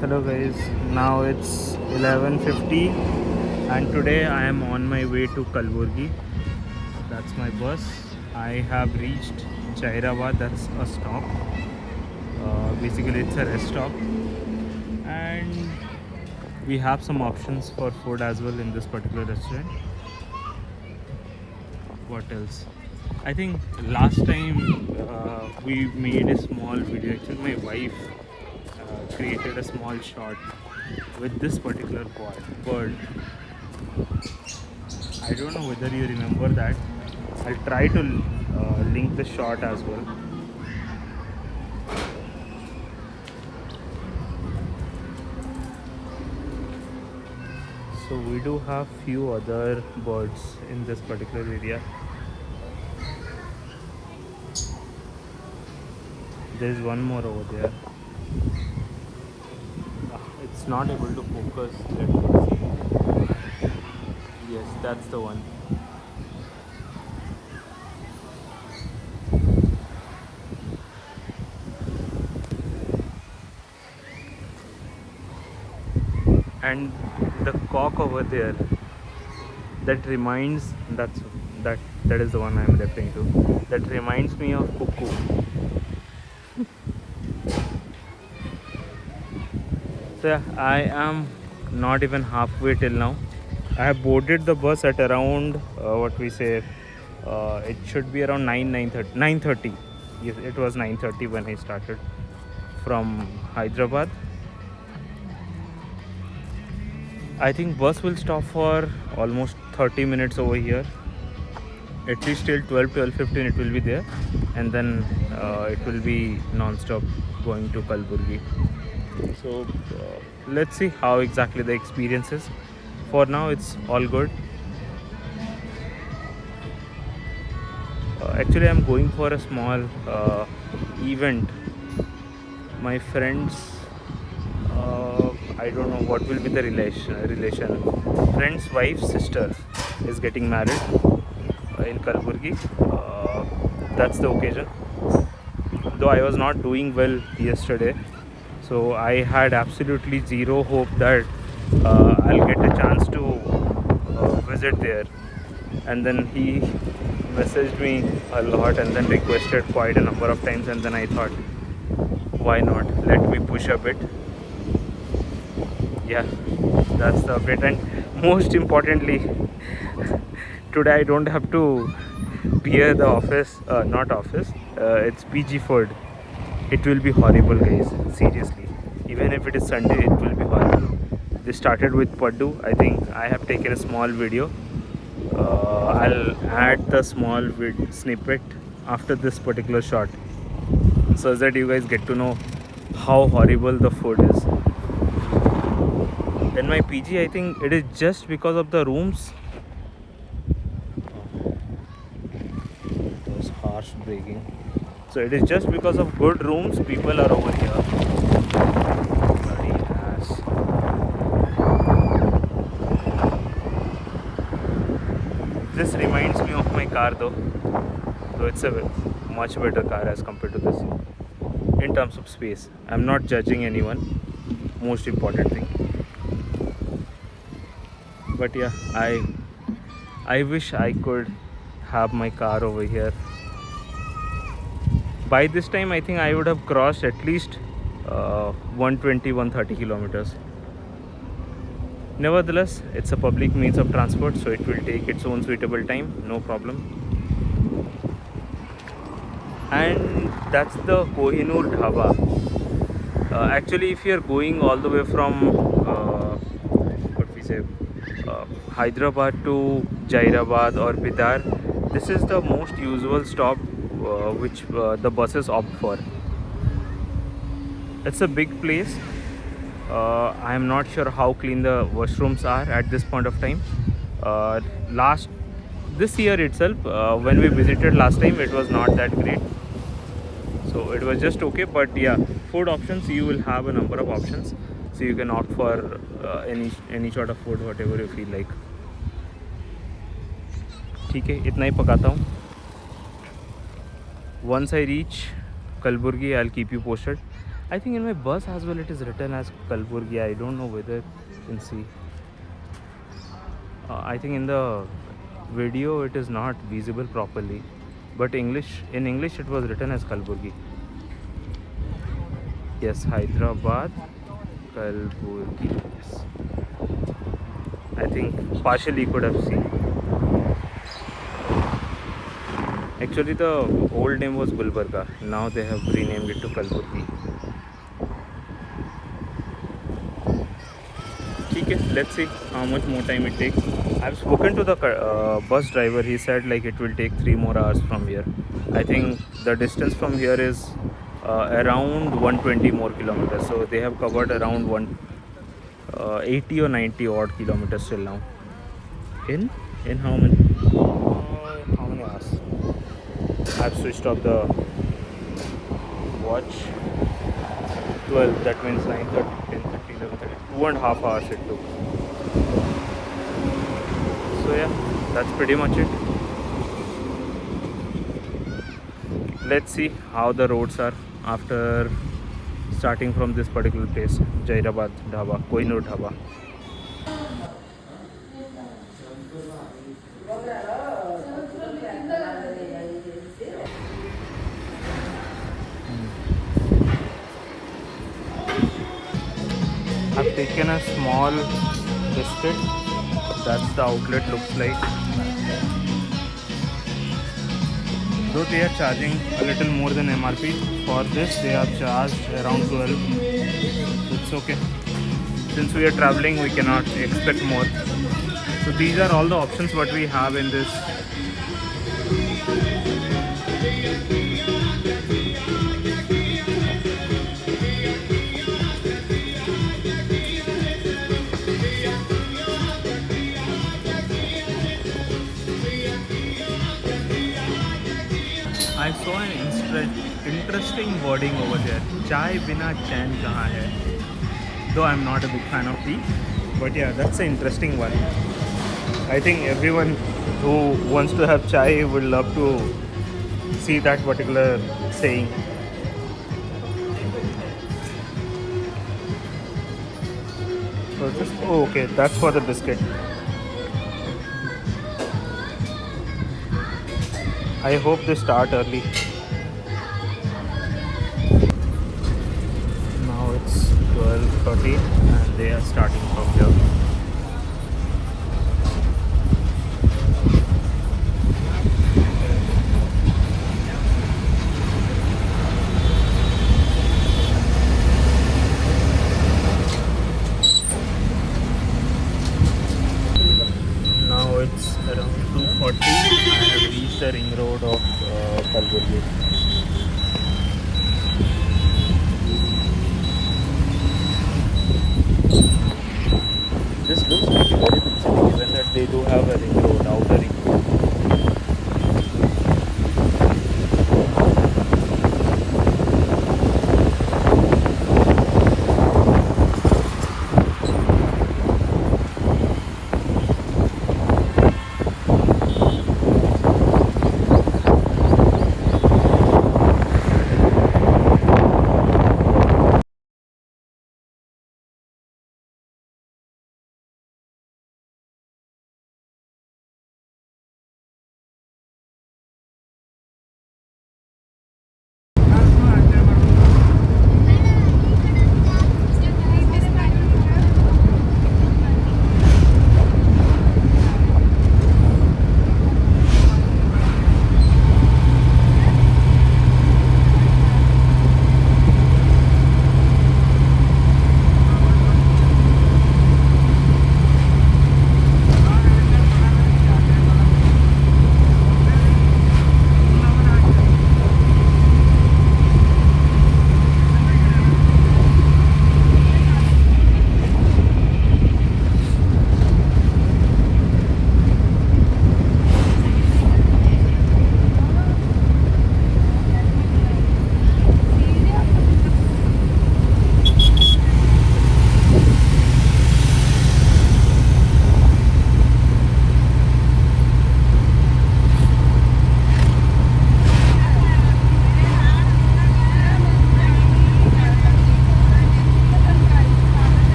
Hello guys, now it's 11:50 and today I am on my way to Kalburgi. That's my bus. I have reached Jairabad, that's a stop. Basically it's a rest stop and we have some options for food as well in this particular restaurant. What else? I think last time we made a small video. Actually, my wife created a small shot with this particular bird. I don't know whether you remember that. I'll try to link the shot as well. So we do have few other birds in this particular area. There's one more over there. It's not able to focus. Let me see. Yes, that's the one. And the cock over there, that reminds that is the one I'm referring to. That reminds me of cuckoo. So yeah, I am not even halfway till now. I have boarded the bus at around what we say. It should be around 9:30. Yes, it was 9:30 when I started from Hyderabad. I think bus will stop for almost 30 minutes over here. At least till 12:15 it will be there, and then it will be non-stop going to Kalburgi. So let's see how exactly the experience is. For now it's all good. Actually I'm going for a small event. My friends, I don't know what will be the relation. Friend's wife's sister is getting married in Kalburgi. That's the occasion. Though I was not doing well yesterday, so I had absolutely zero hope that I'll get a chance to visit there. And then he messaged me a lot and then requested quite a number of times, and then I thought, why not, let me push a bit. Yeah, that's the update. And most importantly, today I don't have to bear the office, not office, it's PG food. It will be horrible guys, seriously. Even if it is Sunday, it will be horrible. This started with Paddu. I think I have taken a small video. I'll add the small snippet after this particular shot, so that you guys get to know how horrible the food is. In my PG, I think it is just because of the rooms. Those harsh braking. So it is just because of good rooms, people are over here. Bloody ass. This reminds me of my car though. So it's a much better car as compared to this in terms of space. I'm not judging anyone. Most important thing. But yeah, I wish I could have my car over here. By this time I think I would have crossed at least 120-130 kilometers. Nevertheless, it's a public means of transport, so it will take its own suitable time, no problem. And that's the Kohinoor Dhaba. Actually, if you're going all the way from what we say Hyderabad to Jairabad or Bidar, this is the most usual stop which the buses opt for. It's a big place. I am not sure how clean the washrooms are at this point of time. This year itself, when we visited last time, it was not that great. So it was just okay. But yeah, food options, you will have a number of options, so you can opt for any sort of food, whatever you feel like. ठीक है, इतना ही पकाता हूँ. Once I reach Kalburgi, I'll keep you posted. I think in my bus as well it is written as Kalburgi. I don't know whether you can see. I think in the video it is not visible properly, but in English it was written as Kalburgi. Yes, Hyderabad, Kalburgi. Yes. I think partially you could have seen. Actually the old name was Gulbarga. Now they have renamed it to Kalburgi. Okay, let's see how much more time it takes. I've spoken to the bus driver. He said like it will take 3 more hours from here. I think the distance from here is around 120 more kilometers. So they have covered around 80 or 90 odd kilometers till now. In how many? How many hours? I've switched off the watch. 12. That means 9:30, 10:30, 11:30. 2.5 hours it took. So yeah, that's pretty much it. Let's see how the roads are after starting from this particular place, Jairabad Dhaba, Kohinoor Dhaba. I've taken a small biscuit. That's the outlet looks like. Though they are charging a little more than MRP for this, they have charged around 12. It's okay. Since we are traveling, we cannot expect more. So these are all the options what we have in this. I saw an interesting wording over there. Chai bina chain kahan hai? Though I'm not a big fan of tea, but yeah, that's an interesting one. I think everyone who wants to have chai would love to see that particular saying. Oh, okay, that's for the biscuit. I hope they start early. Now it's 12:30 and they are starting from here. Now it's around 2:40. I have reached the ring road of Kalburgi.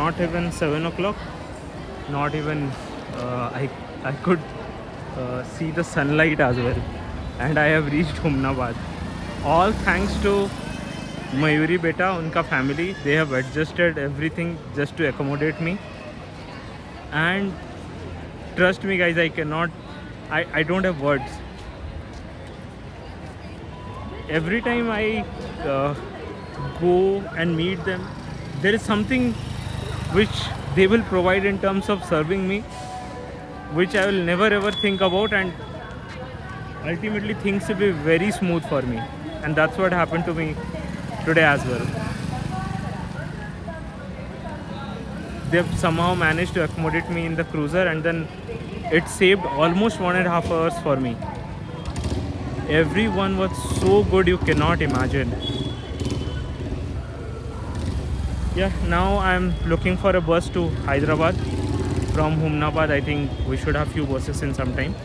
not even 7 o'clock, not even I could see the sunlight as well, and I have reached Humnabad. All thanks to Mayuri Beta, unka family. They have adjusted everything just to accommodate me. And trust me, guys, I don't have words. Every time I go and meet them, there is something which they will provide in terms of serving me, which I will never ever think about, and ultimately things will be very smooth for me. And that's what happened to me today as well. They've somehow managed to accommodate me in the cruiser, and then it saved almost 1.5 hours for me. Everyone was so good, you cannot imagine. Yeah, now I'm looking for a bus to Hyderabad from Humnabad. I think we should have few buses in some time,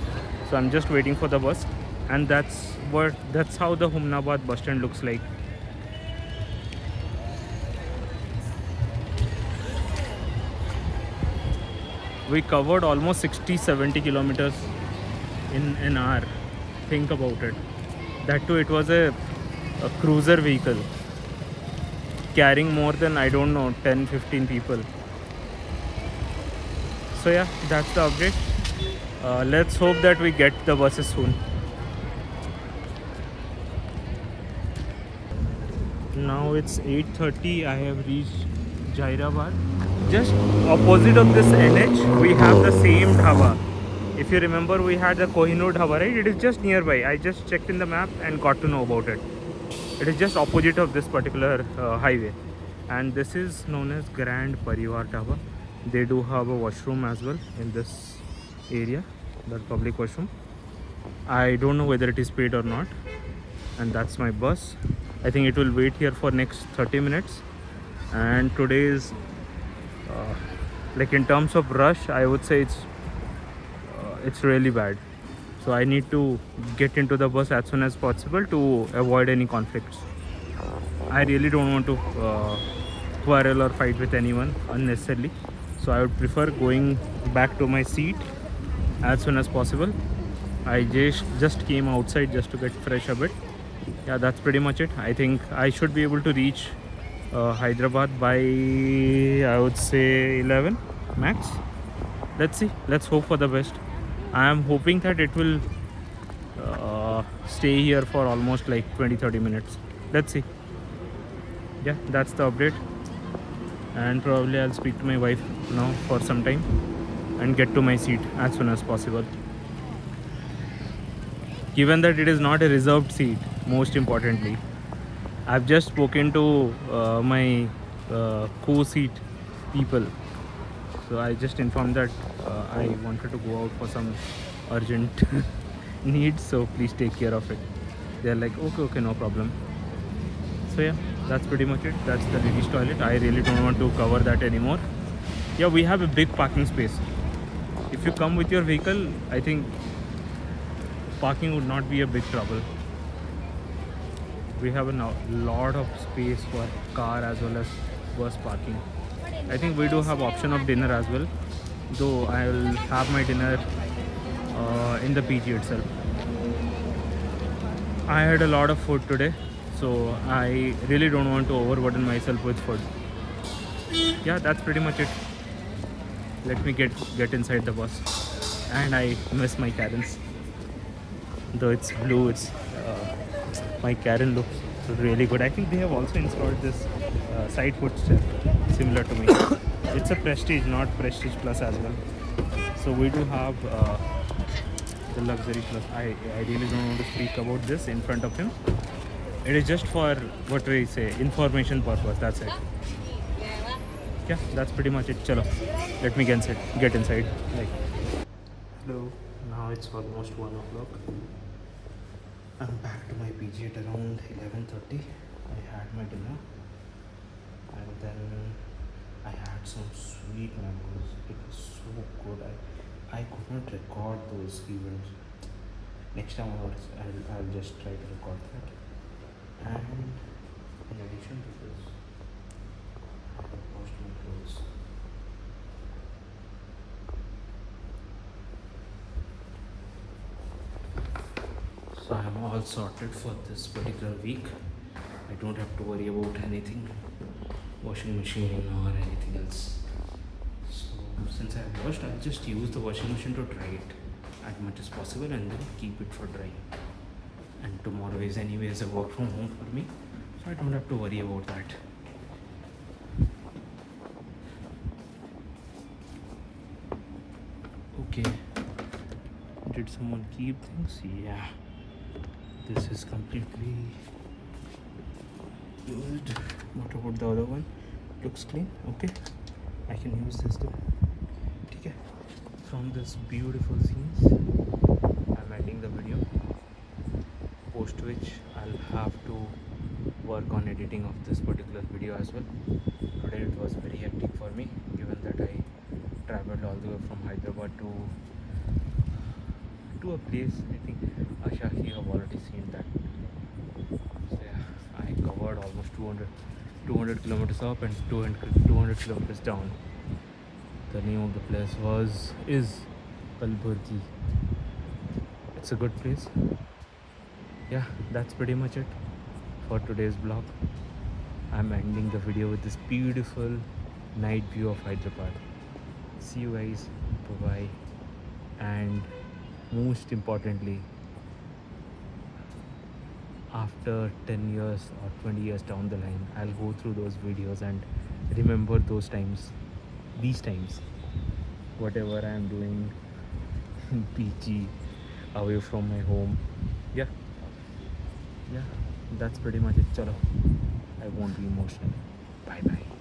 so I'm just waiting for the bus. And that's how the Humnabad bus stand looks like. We covered almost 60-70 kilometers in an hour. Think about it. That too, it was a cruiser vehicle carrying more than, I don't know, 10-15 people. So yeah, that's the update. Let's hope that we get the buses soon. Now it's 8:30. I have reached Jairabad. Just opposite of this NH, we have the same dhaba. If you remember, we had the Kohinoor dhaba, right? It is just nearby. I just checked in the map and got to know about it. It is just opposite of this particular highway, and this is known as Grand Parivar Dhaba. They do have a washroom as well in this area, the public washroom. I don't know whether it is paid or not. And that's my bus. I think it will wait here for next 30 minutes. And today is like in terms of rush, I would say it's really bad. So I need to get into the bus as soon as possible to avoid any conflicts. I really don't want to quarrel or fight with anyone unnecessarily. So I would prefer going back to my seat as soon as possible. I just came outside just to get fresh a bit. Yeah, that's pretty much it. I think I should be able to reach Hyderabad by, I would say, 11 max. Let's see. Let's hope for the best. I am hoping that it will stay here for almost like 20-30 minutes. Let's see. Yeah, that's the update. And probably I'll speak to my wife now for some time and get to my seat as soon as possible. Given that it is not a reserved seat, most importantly, I've just spoken to my co-seat people. So I just informed that I wanted to go out for some urgent needs, so please take care of it. They're like, okay, no problem. So yeah, that's pretty much it. That's the ladies' toilet. I really don't want to cover that anymore. Yeah, we have a big parking space. If you come with your vehicle, I think parking would not be a big trouble. We have a lot of space for car as well as bus parking. I think we do have option of dinner as well, though I will have my dinner in the PG itself. I had a lot of food today, so I really don't want to overburden myself with food. Yeah, that's pretty much it. Let me get inside the bus. And I miss my Karens. Though it's blue, it's my Karen looks really good. I think they have also installed this side footstep similar to me. It's a Prestige, not Prestige Plus as well. So we do have the Luxury Plus. I really don't want to speak about this in front of him. It is just for, what do we say, information purpose. That's it. Yeah, that's pretty much it. Chalo, let me get inside. Like, hello. Now it's almost 1 o'clock. I'm back to my PG at around 11:30. I had my dinner and then I had some sweet mangoes. It was so good. I could not record those events. Next time I'll just try to record that. And in addition to this, I have washed my clothes. So I'm all sorted for this particular week. I don't have to worry about anything, washing machine or anything else. So since I've washed, I'll just use the washing machine to dry it as much as possible and then keep it for drying. And tomorrow is anyways a work from home for me, so I don't have to worry about that. Okay, did someone keep things? Yeah, this is completely used. What about the other one? Looks clean. Okay, I can use this too. Okay, from this beautiful scenes, I'm ending the video, post which I'll have to work on editing of this particular video as well. Today it was very hectic for me, given that I traveled all the way from Hyderabad to a place. I think Asha, you have already seen that. So yeah, I covered almost 200 kilometers up and 200 kilometers down. The name of the place is Kalburgi. It's a good place. Yeah, that's pretty much it for today's vlog. I'm ending the video with this beautiful night view of Hyderabad. See you guys. Bye bye. And most importantly, after 10 years or 20 years down the line, I'll go through those videos and remember those times, these times, whatever I am doing in PG, away from my home. Yeah, that's pretty much it. Chalo, I won't be emotional. Bye bye.